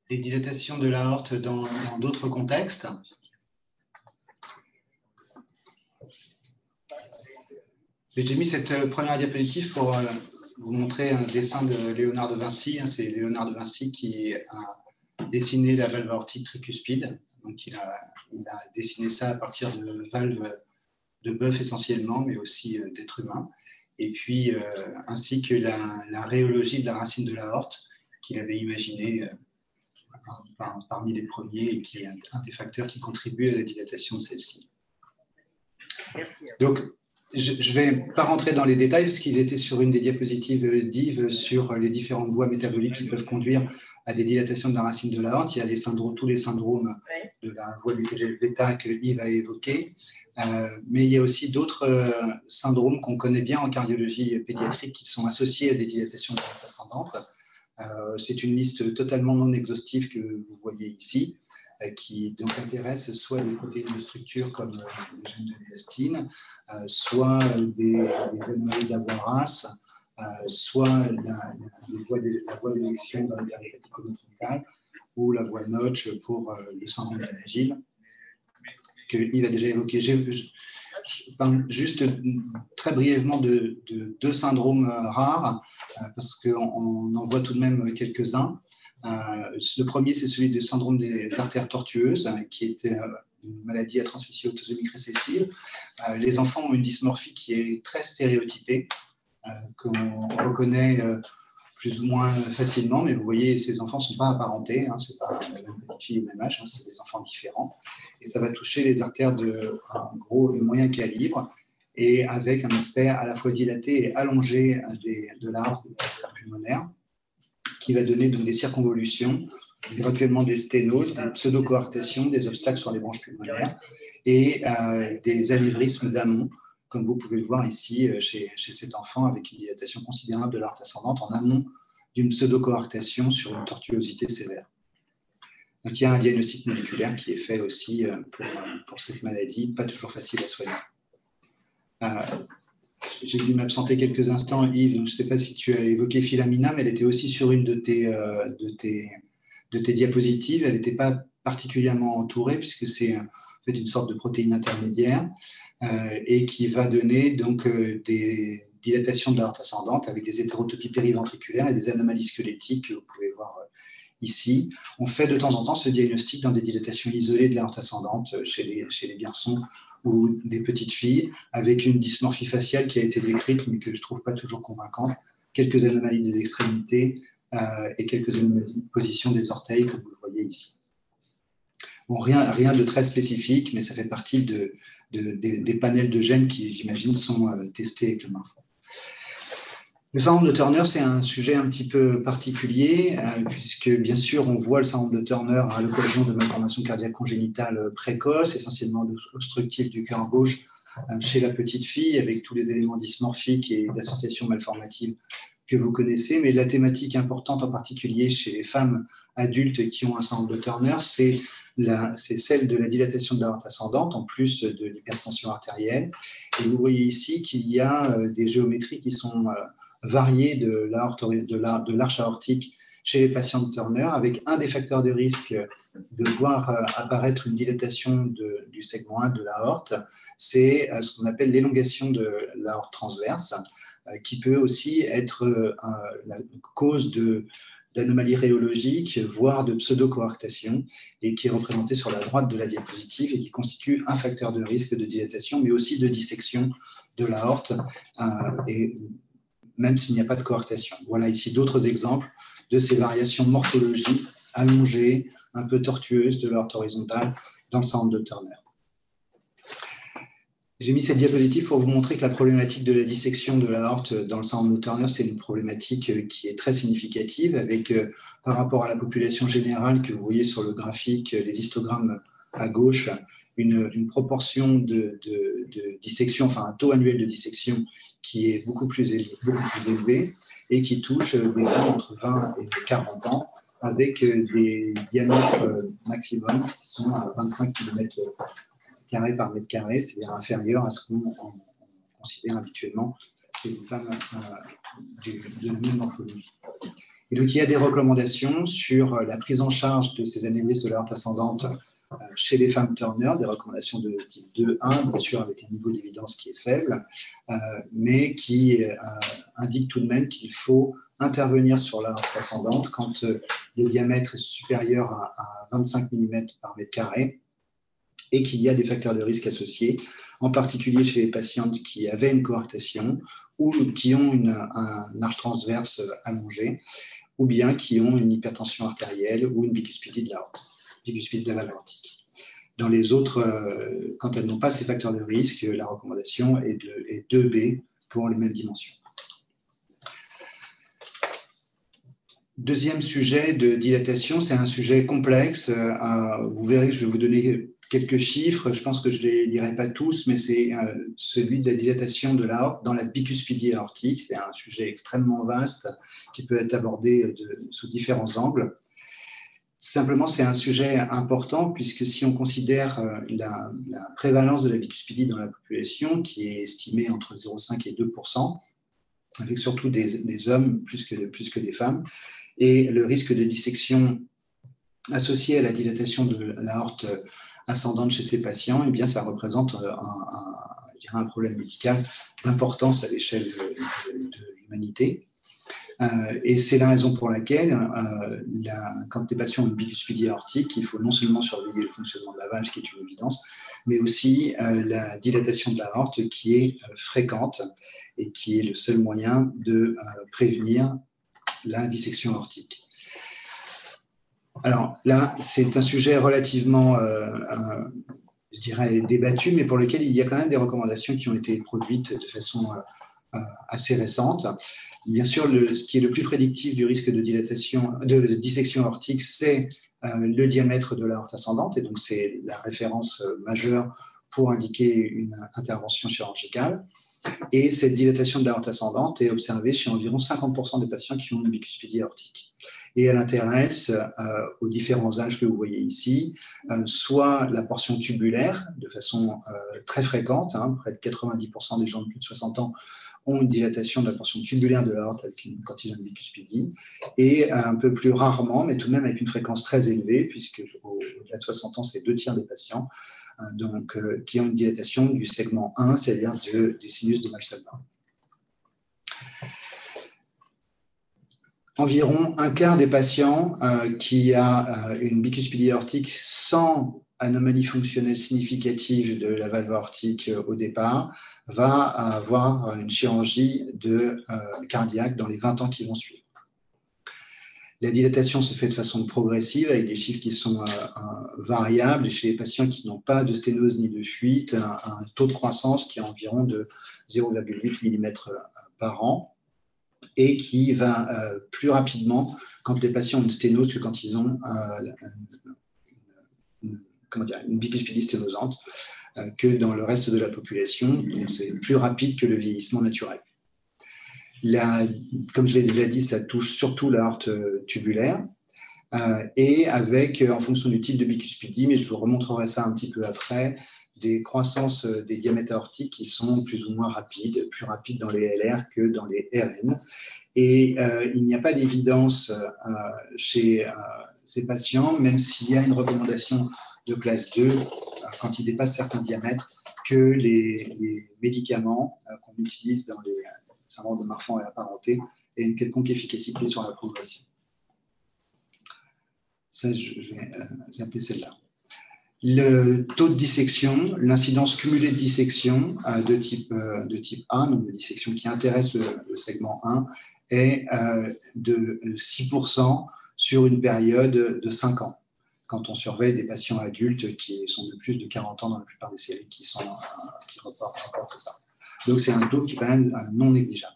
des dilatations de l'aorte dans d'autres contextes. J'ai mis cette première diapositive pour vous montrer un dessin de Léonard de Vinci. C'est Léonard de Vinci qui a dessiné la valve aortique tricuspide. Donc, il a dessiné ça à partir de valves de bœuf essentiellement, mais aussi d'êtres humains. Et puis, ainsi que la rhéologie de la racine de l'aorte qu'il avait imaginée parmi les premiers et qui est un des facteurs qui contribue à la dilatation de celle-ci. Donc, je ne vais pas rentrer dans les détails parce qu'ils étaient sur une des diapositives d'Yves sur les différentes voies métaboliques qui peuvent conduire à des dilatations de la racine de l'aorte. Il y a tous les syndromes de la voie du TGF-bêta que Yves a évoqué, mais il y a aussi d'autres syndromes qu'on connaît bien en cardiologie pédiatrique qui sont associés à des dilatations de l'aorte ascendante. C'est une liste totalement non exhaustive que vous voyez ici, qui donc intéresse soit des protéines de structure comme le gène de l'élastine, soit des anomalies de la voie RAS, soit la voie d'élection dans la péripathie conotroncale ou la voie Notch pour le syndrome d'Anagil, que Yves a déjà évoqué. Je parle juste très brièvement de deux syndromes rares, parce qu'on en voit tout de même quelques-uns. Le premier, c'est celui du syndrome des artères tortueuses, qui est une maladie à transmission autosomique récessive. Les enfants ont une dysmorphie qui est très stéréotypée, qu'on reconnaît plus ou moins facilement, mais vous voyez, ces enfants ne sont pas apparentés, ce n'est pas la même petite fille au même âge, c'est des enfants différents. Et ça va toucher les artères de gros et moyen calibre, et avec un aspect à la fois dilaté et allongé de l'arbre des artères pulmonaires, qui va donner donc des circonvolutions, éventuellement des sténoses, des pseudocoarctations, des obstacles sur les branches pulmonaires et des anévrismes d'amont, comme vous pouvez le voir ici chez cet enfant, avec une dilatation considérable de l'aorte ascendante en amont d'une pseudocoarctation sur une tortuosité sévère. Donc il y a un diagnostic moléculaire qui est fait aussi pour cette maladie, pas toujours facile à soigner. J'ai dû m'absenter quelques instants, Yves, donc je ne sais pas si tu as évoqué Filamina, mais elle était aussi sur une de tes diapositives. Elle n'était pas particulièrement entourée, puisque c'est en fait une sorte de protéine intermédiaire et qui va donner donc des dilatations de l'aorte ascendante avec des hétérotopies périventriculaires et des anomalies squelettiques que vous pouvez voir ici. On fait de temps en temps ce diagnostic dans des dilatations isolées de l'aorte ascendante chez les garçons ou des petites filles, avec une dysmorphie faciale qui a été décrite, mais que je ne trouve pas toujours convaincante, quelques anomalies des extrémités et quelques anomalies de position des orteils, comme vous le voyez ici. Bon, rien de très spécifique, mais ça fait partie des panels de gènes qui, j'imagine, sont testés avec le marfan. Le syndrome de Turner, c'est un sujet un petit peu particulier, puisque bien sûr, on voit le syndrome de Turner à l'occasion de malformations cardiaques congénitales précoces, essentiellement obstructives du cœur gauche chez la petite fille, avec tous les éléments dysmorphiques et d'associations malformatives que vous connaissez. Mais la thématique importante, en particulier chez les femmes adultes qui ont un syndrome de Turner, c'est celle de la dilatation de l'aorte ascendante, en plus de l'hypertension artérielle. Et vous voyez ici qu'il y a des géométries qui sont variées de l'arche aortique chez les patients de Turner, avec un des facteurs de risque de voir apparaître une dilatation du segment 1 de l'aorte, c'est ce qu'on appelle l'élongation de l'aorte transverse, qui peut aussi être la cause d'anomalies rhéologiques, voire de pseudocoarctation, et qui est représenté sur la droite de la diapositive et qui constitue un facteur de risque de dilatation, mais aussi de dissection de l'aorte, et même s'il n'y a pas de coarctation. Voilà ici d'autres exemples de ces variations morphologiques allongées, un peu tortueuses de l'aorte horizontale dans le syndrome de Turner. J'ai mis cette diapositive pour vous montrer que la problématique de la dissection de l'aorte dans le syndrome de Turner, c'est une problématique qui est très significative, avec, par rapport à la population générale que vous voyez sur le graphique, les histogrammes à gauche, une proportion de dissection, enfin un taux annuel de dissection qui est beaucoup plus élevé et qui touche des femmes entre 20 et 40 ans, avec des diamètres maximum qui sont à 25 km carré par mètre carré, c'est-à-dire inférieur à ce qu'on considère habituellement chez les femmes de même morphologie. Et donc, il y a des recommandations sur la prise en charge de ces anévrismes de l'aorte ascendante chez les femmes Turner, des recommandations de type 2-1, bien sûr avec un niveau d'évidence qui est faible, mais qui indique tout de même qu'il faut intervenir sur l'aorte ascendante quand le diamètre est supérieur à 25 mm par mètre carré et qu'il y a des facteurs de risque associés, en particulier chez les patientes qui avaient une coarctation ou qui ont un arche transverse allongé, ou bien qui ont une hypertension artérielle ou une bicuspidie de l'aorte, bicuspidie de la valve aortique. Dans les autres, quand elles n'ont pas ces facteurs de risque, la recommandation est 2B pour les mêmes dimensions. Deuxième sujet de dilatation, c'est un sujet complexe. Vous verrez, je vais vous donner quelques chiffres. Je pense que je ne les lirai pas tous, mais c'est celui de la dilatation de l'aorte dans la bicuspidie aortique. C'est un sujet extrêmement vaste qui peut être abordé sous différents angles. Simplement, c'est un sujet important puisque si on considère la prévalence de la bicuspidie dans la population, qui est estimée entre 0,5 et 2%, avec surtout des hommes plus que des femmes, et le risque de dissection associé à la dilatation de l'aorte ascendante chez ces patients, eh bien, ça représente un problème médical d'importance à l'échelle de l'humanité. Et c'est la raison pour laquelle, quand les patients ont une bicuspidie aortique, il faut non seulement surveiller le fonctionnement de la valve, ce qui est une évidence, mais aussi la dilatation de l'aorte qui est fréquente et qui est le seul moyen de prévenir la dissection aortique. Alors là, c'est un sujet relativement, je dirais, débattu, mais pour lequel il y a quand même des recommandations qui ont été produites de façon assez récente. Bien sûr, ce qui est le plus prédictif du risque de dissection aortique, c'est le diamètre de l'aorte ascendante, et donc c'est la référence majeure pour indiquer une intervention chirurgicale. Et cette dilatation de l'aorte ascendante est observée chez environ 50% des patients qui ont une bicuspidie aortique. Et elle intéresse aux différents âges que vous voyez ici, soit la portion tubulaire, de façon très fréquente, près de 90% des gens de plus de 60 ans ont une dilatation de la portion tubulaire de l'aorte quand ils ont une bicuspidie, et un peu plus rarement, mais tout de même avec une fréquence très élevée, puisque au-delà de 60 ans, c'est 2/3 des patients, qui ont une dilatation du segment 1, c'est-à-dire des sinus de Valsalva. Environ un quart des patients qui a une bicuspidie aortique sans anomalie fonctionnelle significative de la valve aortique au départ va avoir une chirurgie cardiaque dans les 20 ans qui vont suivre. La dilatation se fait de façon progressive avec des chiffres qui sont variables, et chez les patients qui n'ont pas de sténose ni de fuite, un taux de croissance qui est environ de 0,8 mm par an, et qui va plus rapidement quand les patients ont une sténose que quand ils ont une bicuspidie sténosante, que dans le reste de la population. Donc c'est plus rapide que le vieillissement naturel. Comme je l'ai déjà dit, ça touche surtout l'aorte tubulaire, et avec, en fonction du type de bicuspidie, mais je vous remontrerai ça un petit peu après, des croissances des diamètres aortiques qui sont plus ou moins rapides, plus rapides dans les LR que dans les RN. Et il n'y a pas d'évidence chez ces patients, même s'il y a une recommandation de classe 2, quand ils dépassent certains diamètres, que les médicaments qu'on utilise dans les syndromes de Marfan et apparentés aient une quelconque efficacité sur la progression. Ça, je vais zapper celle-là. Le taux de dissection, l'incidence cumulée de dissection de type A, donc de dissection qui intéresse le segment 1, est de 6% sur une période de 5 ans, quand on surveille des patients adultes qui sont de plus de 40 ans dans la plupart des séries qui reportent ça. Donc c'est un taux qui est quand même non négligeable.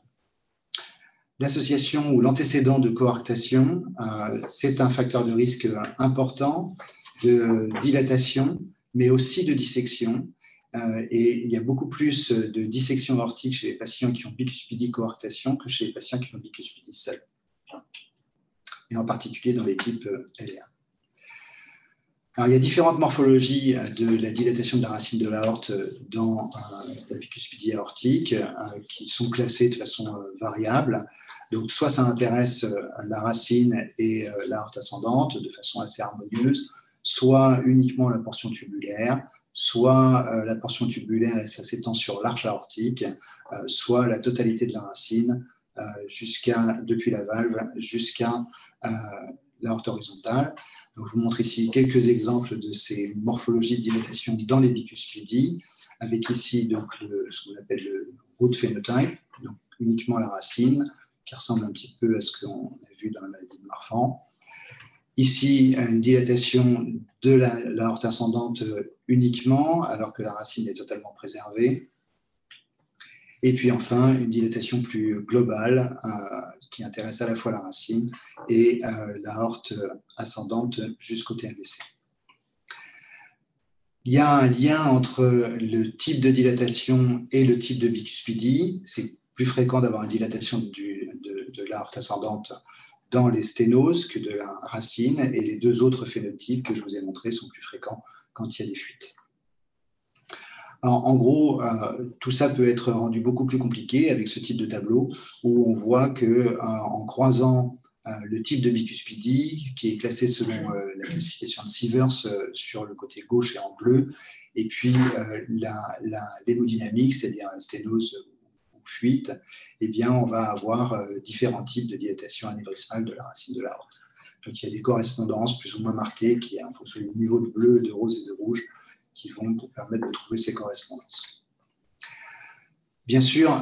L'association ou l'antécédent de coarctation, c'est un facteur de risque important de dilatation, mais aussi de dissection. Et il y a beaucoup plus de dissection aortique chez les patients qui ont bicuspidie coarctation que chez les patients qui ont bicuspidie seule, et en particulier dans les types LR. Alors, il y a différentes morphologies de la dilatation de la racine de l'aorte dans la bicuspidie aortique qui sont classées de façon variable. Donc, soit ça intéresse la racine et l'aorte ascendante de façon assez harmonieuse, soit uniquement la portion tubulaire, soit la portion tubulaire et ça s'étend sur l'arche aortique, soit la totalité de la racine depuis la valve jusqu'à l'aorte horizontale. Donc, je vous montre ici quelques exemples de ces morphologies de dilatation dans les bicuspidies, avec ici donc, ce qu'on appelle le root phenotype, donc uniquement la racine, qui ressemble un petit peu à ce qu'on a vu dans la maladie de Marfan. Ici, une dilatation de l'aorte ascendante uniquement, alors que la racine est totalement préservée. Et puis enfin, une dilatation plus globale qui intéresse à la fois la racine et l'aorte ascendante jusqu'au TMVC. Il y a un lien entre le type de dilatation et le type de bicuspidie. C'est plus fréquent d'avoir une dilatation de l'aorte ascendante dans les sténoses que de la racine, et les deux autres phénotypes que je vous ai montrés sont plus fréquents quand il y a des fuites. Alors, en gros, tout ça peut être rendu beaucoup plus compliqué avec ce type de tableau où on voit qu'en croisant le type de bicuspidie, qui est classé selon la classification de Sievers sur le côté gauche et en bleu, et puis l'hémodynamique, c'est-à-dire la sténose ou fuite, eh bien, on va avoir différents types de dilatation anévrismale de la racine de l'aorte. Donc, il y a des correspondances plus ou moins marquées qui, en fonction du niveau de bleu, de rose et de rouge, qui vont vous permettre de trouver ces correspondances. Bien sûr,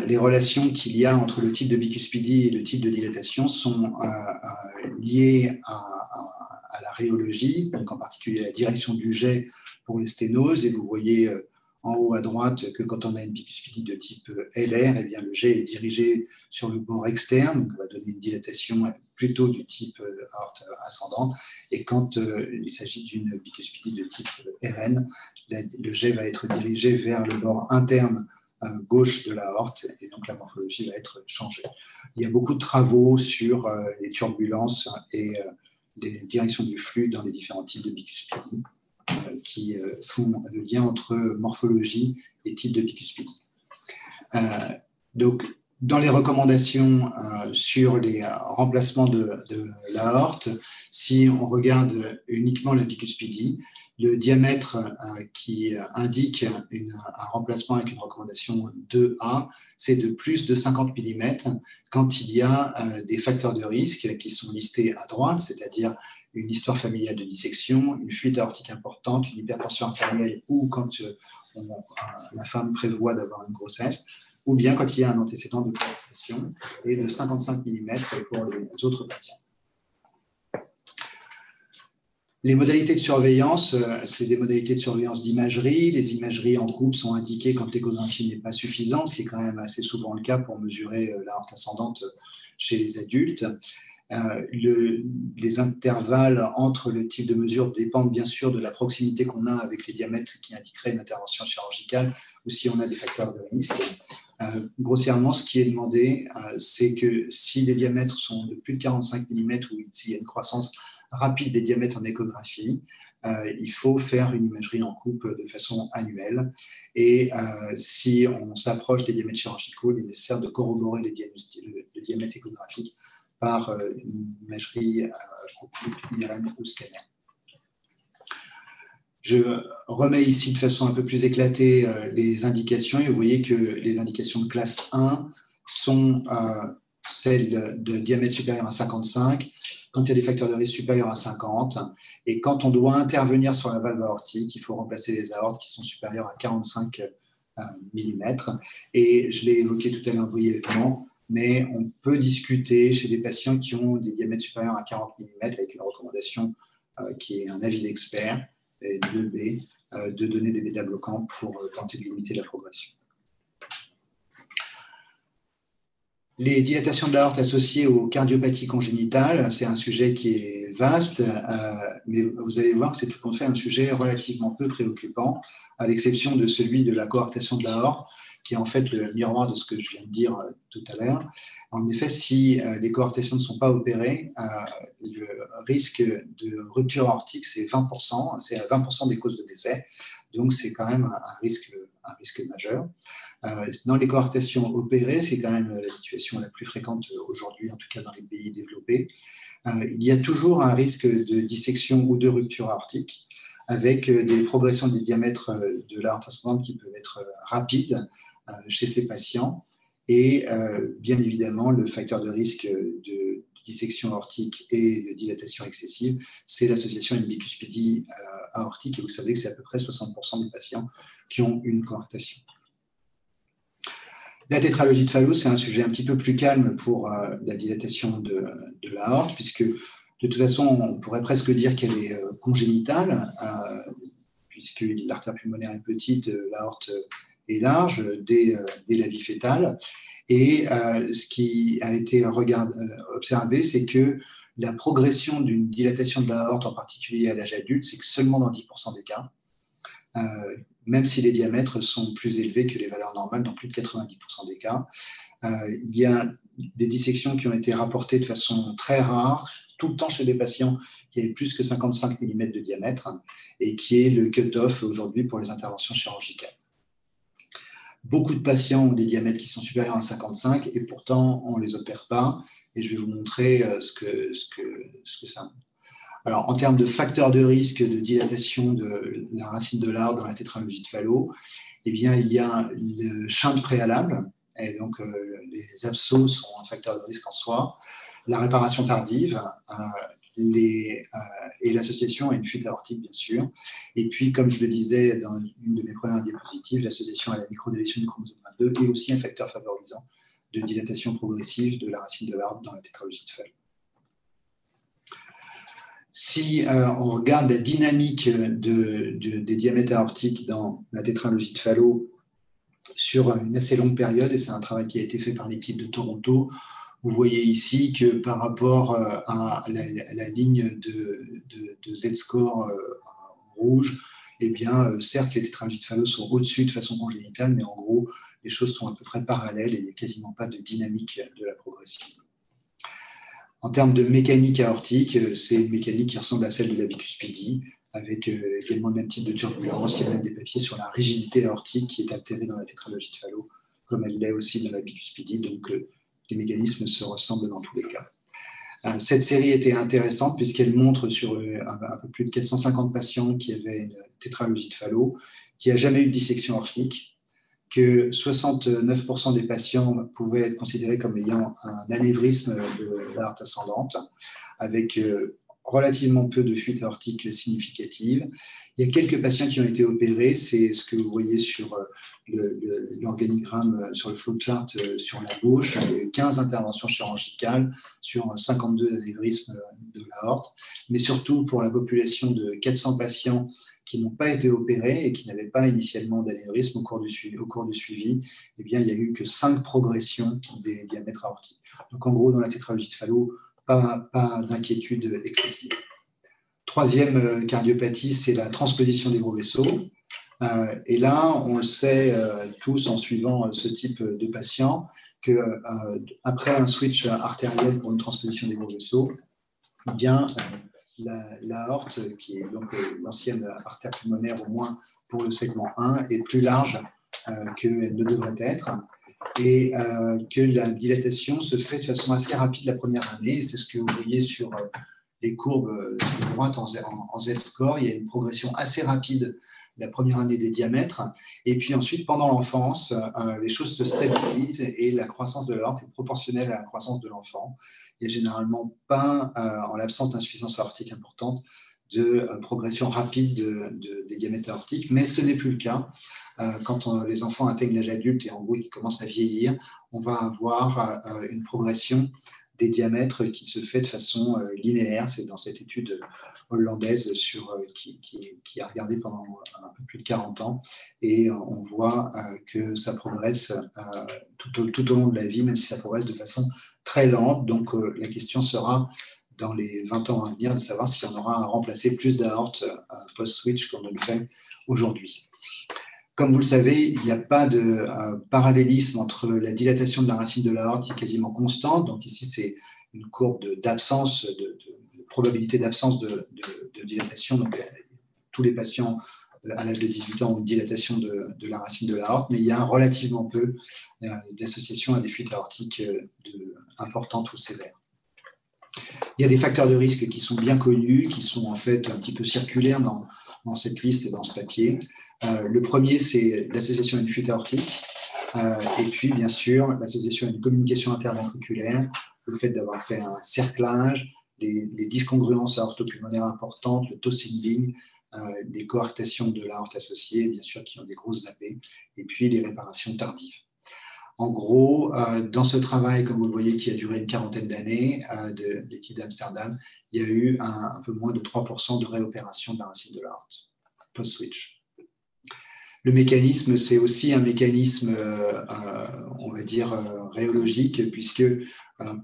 les relations qu'il y a entre le type de bicuspidie et le type de dilatation sont liées à la rhéologie, donc en particulier la direction du jet pour les sténoses. Et vous voyez en haut à droite que quand on a une bicuspidie de type LR, eh bien, le jet est dirigé sur le bord externe, donc on va donner une dilatation plutôt du type aorte ascendante. Et quand il s'agit d'une bicuspidie de type RN, le jet va être dirigé vers le bord interne gauche de l'aorte, et donc la morphologie va être changée. Il y a beaucoup de travaux sur les turbulences et les directions du flux dans les différents types de bicuspidie qui font le lien entre morphologie et type de bicuspidie. Donc, dans les recommandations sur les remplacements de l'aorte, si on regarde uniquement la bicuspidie, le diamètre qui indique un remplacement avec une recommandation 2A, c'est de plus de 50 mm quand il y a des facteurs de risque qui sont listés à droite, c'est-à-dire une histoire familiale de dissection, une fuite aortique importante, une hypertension artérielle ou quand la femme prévoit d'avoir une grossesse, ou bien quand il y a un antécédent de complication, et de 55 mm pour les autres patients. Les modalités de surveillance, c'est des modalités de surveillance d'imagerie. Les imageries en coupe sont indiquées quand l'échographie n'est pas suffisante, ce qui est quand même assez souvent le cas pour mesurer l'aorte ascendante chez les adultes. Les intervalles entre le type de mesure dépendent bien sûr de la proximité qu'on a avec les diamètres qui indiqueraient une intervention chirurgicale ou si on a des facteurs de risque. Grossièrement, ce qui est demandé, c'est que si les diamètres sont de plus de 45 mm ou s'il y a une croissance rapide des diamètres en échographie, il faut faire une imagerie en coupe de façon annuelle. Et si on s'approche des diamètres chirurgicaux, il est nécessaire de corroborer le diamètre échographique par une imagerie en coupe IRM ou scanner. Je remets ici de façon un peu plus éclatée les indications et vous voyez que les indications de classe 1 sont celles de diamètre supérieur à 55, quand il y a des facteurs de risque supérieurs à 50, et quand on doit intervenir sur la valve aortique, il faut remplacer les aortes qui sont supérieures à 45 mm. Et je l'ai évoqué tout à l'heure brièvement, mais on peut discuter chez des patients qui ont des diamètres supérieurs à 40 mm avec une recommandation qui est un avis d'expert, 2B, de donner des bêta-bloquants pour tenter de limiter la progression. Les dilatations de l'aorte associées aux cardiopathies congénitales, c'est un sujet qui est vaste, mais vous allez voir que c'est tout compte fait un sujet relativement peu préoccupant, à l'exception de celui de la coarctation de l'aorte, qui est en fait le miroir de ce que je viens de dire tout à l'heure. En effet, si les coarctations ne sont pas opérées, le risque de rupture aortique, c'est 20%, c'est à 20% des causes de décès, donc c'est quand même un risque majeur. Dans les coarctations opérées, c'est quand même la situation la plus fréquente aujourd'hui, en tout cas dans les pays développés. Il y a toujours un risque de dissection ou de rupture aortique, avec des progressions des diamètres de l'aorte ascendante qui peuvent être rapides chez ces patients. Et bien évidemment, le facteur de risque de dissection aortique et de dilatation excessive, c'est l'association à une bicuspidie aortique. Et vous savez que c'est à peu près 60% des patients qui ont une coarctation. La tétralogie de Fallot, c'est un sujet un petit peu plus calme pour la dilatation de l'aorte, puisque de toute façon, on pourrait presque dire qu'elle est congénitale, puisque l'artère pulmonaire est petite, l'aorte est large dès la vie fétale. Et ce qui a été observé, c'est que la progression d'une dilatation de l'aorte, en particulier à l'âge adulte, c'est que seulement dans 10% des cas, même si les diamètres sont plus élevés que les valeurs normales dans plus de 90% des cas. Il y a des dissections qui ont été rapportées de façon très rare, tout le temps chez des patients qui avaient plus que 55 mm de diamètre, et qui est le cut-off aujourd'hui pour les interventions chirurgicales. Beaucoup de patients ont des diamètres qui sont supérieurs à 55 et pourtant on ne les opère pas. Et je vais vous montrer ce que ça montre. Alors, en termes de facteurs de risque de dilatation de la racine de l'aorte dans la tétralogie de Fallot, eh bien, il y a le shunt préalable, et donc les absceaux sont un facteur de risque en soi, la réparation tardive, et l'association à une fuite aortique, bien sûr. Et puis, comme je le disais dans une de mes premières diapositives, l'association à la microdélétion du chromosome 22 est aussi un facteur favorisant de dilatation progressive de la racine de l'aorte dans la tétralogie de Fallot. Si on regarde la dynamique des diamètres aortiques dans la tétralogie de Fallot sur une assez longue période, et c'est un travail qui a été fait par l'équipe de Toronto, vous voyez ici que par rapport à la ligne de Z-score rouge, eh bien, certes, les tétralogies de Fallot sont au-dessus de façon congénitale, mais en gros, les choses sont à peu près parallèles et il n'y a quasiment pas de dynamique de la progression. En termes de mécanique aortique, c'est une mécanique qui ressemble à celle de la bicuspidie, avec également le même type de turbulence. Il y a même des papiers sur la rigidité aortique qui est altérée dans la tétralogie de Fallot, comme elle l'est aussi dans la bicuspidie. Donc, les mécanismes se ressemblent dans tous les cas. Cette série était intéressante puisqu'elle montre sur un peu plus de 450 patients qui avaient une tétralogie de Fallot, qui n'a jamais eu de dissection aortique, que 69% des patients pouvaient être considérés comme ayant un anévrisme de l'aorte ascendante, avec relativement peu de fuites aortiques significatives. Il y a quelques patients qui ont été opérés, c'est ce que vous voyez sur l'organigramme, sur le flowchart sur la gauche. Il y a eu 15 interventions chirurgicales sur 52 anévrismes de l'aorte, mais surtout pour la population de 400 patients qui n'ont pas été opérés et qui n'avaient pas initialement d'anévrisme au cours du suivi, eh bien, il n'y a eu que 5 progressions des diamètres aortiques. Donc, en gros, dans la tétralogie de Fallot, pas d'inquiétude excessive. Troisième cardiopathie, c'est la transposition des gros vaisseaux. Et là, on le sait tous en suivant ce type de patient, qu'après un switch artériel pour une transposition des gros vaisseaux, eh bien, l'aorte, qui est donc l'ancienne artère pulmonaire, au moins pour le segment 1, est plus large qu'elle ne devrait être, et que la dilatation se fait de façon assez rapide la première année. C'est ce que vous voyez sur les courbes de droite en Z-score. Il y a une progression assez rapide la première année des diamètres, et puis ensuite, pendant l'enfance, les choses se stabilisent et la croissance de l'aorte est proportionnelle à la croissance de l'enfant. Il n'y a généralement pas, en l'absence d'insuffisance aortique importante, de progression rapide des diamètres aortiques, mais ce n'est plus le cas. Quand les enfants atteignent l'âge adulte et en gros ils commencent à vieillir, on va avoir une progression des diamètres qui se fait de façon linéaire. C'est dans cette étude hollandaise qui a regardé pendant un peu plus de 40 ans, et on voit que ça progresse tout au long de la vie, même si ça progresse de façon très lente. Donc la question sera dans les 20 ans à venir, de savoir si on aura à remplacer plus d'aortes post-switch qu'on ne le fait aujourd'hui. Comme vous le savez, il n'y a pas de parallélisme entre la dilatation de la racine de l'aorte qui est quasiment constante. Donc ici, c'est une courbe d'absence, de probabilité d'absence de dilatation. Donc tous les patients à l'âge de 18 ans ont une dilatation de la racine de l'aorte, mais il y a relativement peu d'association à des fuites aortiques importantes ou sévères. Il y a des facteurs de risque qui sont bien connus, qui sont en fait un petit peu circulaires dans cette liste et dans ce papier. Le premier, c'est l'association à une fuite aortique, et puis bien sûr l'association à une communication interventriculaire, le fait d'avoir fait un cerclage, les dyscongruences aortopulmonaires importantes, le toe-singling, les coarctations de l'aorte associée, bien sûr qui ont des grosses AP, et puis les réparations tardives. En gros, dans ce travail, comme vous le voyez, qui a duré une quarantaine d'années, de l'équipe d'Amsterdam, il y a eu un peu moins de 3% de réopération de la racine de l'aorte post-switch. Le mécanisme, c'est aussi un mécanisme, on va dire, rhéologique, puisque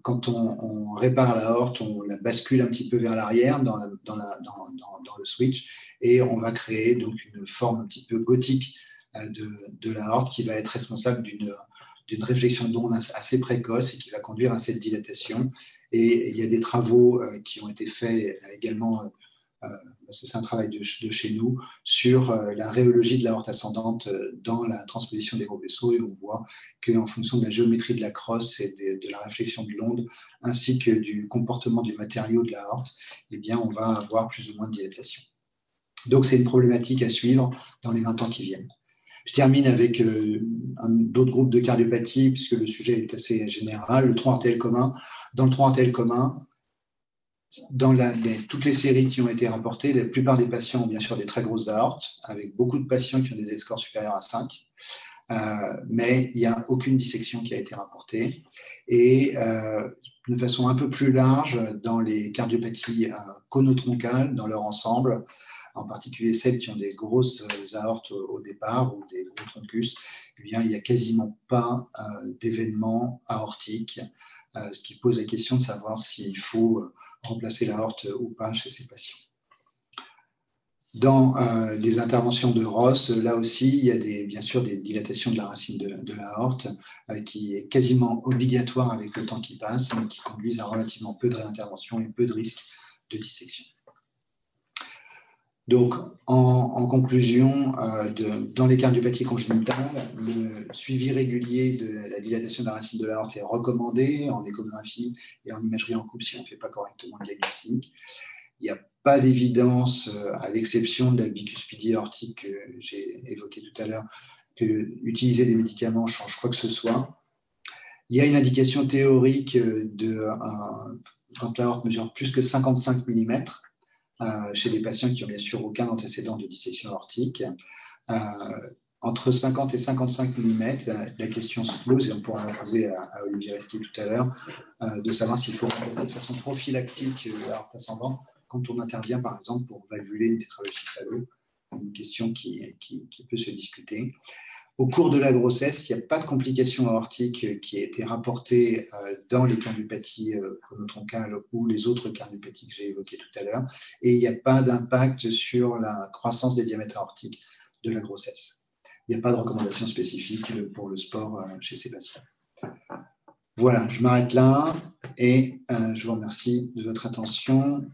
quand on répare l'aorte, on la bascule un petit peu vers l'arrière dans le switch, et on va créer donc une forme un petit peu gothique de l'aorte qui va être responsable d'une réflexion d'onde assez précoce et qui va conduire à cette dilatation. Et il y a des travaux qui ont été faits également, c'est un travail de chez nous, sur la rhéologie de l'aorte ascendante dans la transposition des gros vaisseaux, et on voit qu'en fonction de la géométrie de la crosse et de la réflexion de l'onde, ainsi que du comportement du matériau de l'aorte, eh bien, on va avoir plus ou moins de dilatation. Donc, c'est une problématique à suivre dans les 20 ans qui viennent. Je termine avec d'autres groupes de cardiopathie, puisque le sujet est assez général. Le tronc artériel commun. Dans le tronc artériel commun, dans toutes les séries qui ont été rapportées, la plupart des patients ont bien sûr des très grosses aortes, avec beaucoup de patients qui ont des scores supérieurs à 5, mais il n'y a aucune dissection qui a été rapportée. Et de façon un peu plus large, dans les cardiopathies conotroncales, dans leur ensemble, en particulier celles qui ont des grosses aortes au départ ou des gros troncus, eh bien, il n'y a quasiment pas d'événements aortiques, ce qui pose la question de savoir s'il faut remplacer l'aorte ou pas chez ces patients. Dans les interventions de Ross, là aussi, il y a bien sûr des dilatations de la racine de l'aorte qui est quasiment obligatoire avec le temps qui passe, mais qui conduisent à relativement peu de réintervention et peu de risques de dissection. Donc, en conclusion, dans les cardiopathies congénitales, le suivi régulier de la dilatation de la racine de l'aorte est recommandé en échographie et en imagerie en couple si on ne fait pas correctement le diagnostic. Il n'y a pas d'évidence, à l'exception de la bicuspidie aortique que j'ai évoquée tout à l'heure, que utiliser des médicaments change quoi que ce soit. Il y a une indication théorique quand l'aorte mesure plus que 55 mm, chez des patients qui ont bien sûr aucun antécédent de dissection aortique. Entre 50 et 55 mm, la question se pose, et on pourra la poser à Olivier Reski tout à l'heure, de savoir s'il faut remplacer de façon prophylactique l'aorte ascendante quand on intervient par exemple pour valvuler une tétralogie de Fallot, une question qui peut se discuter. Au cours de la grossesse, il n'y a pas de complications aortiques qui aient été rapportées dans les cardiopathies conotroncales ou les autres cardiopathies que j'ai évoquées tout à l'heure, et il n'y a pas d'impact sur la croissance des diamètres aortiques de la grossesse. Il n'y a pas de recommandation spécifique pour le sport chez ces patients. Voilà, je m'arrête là et je vous remercie de votre attention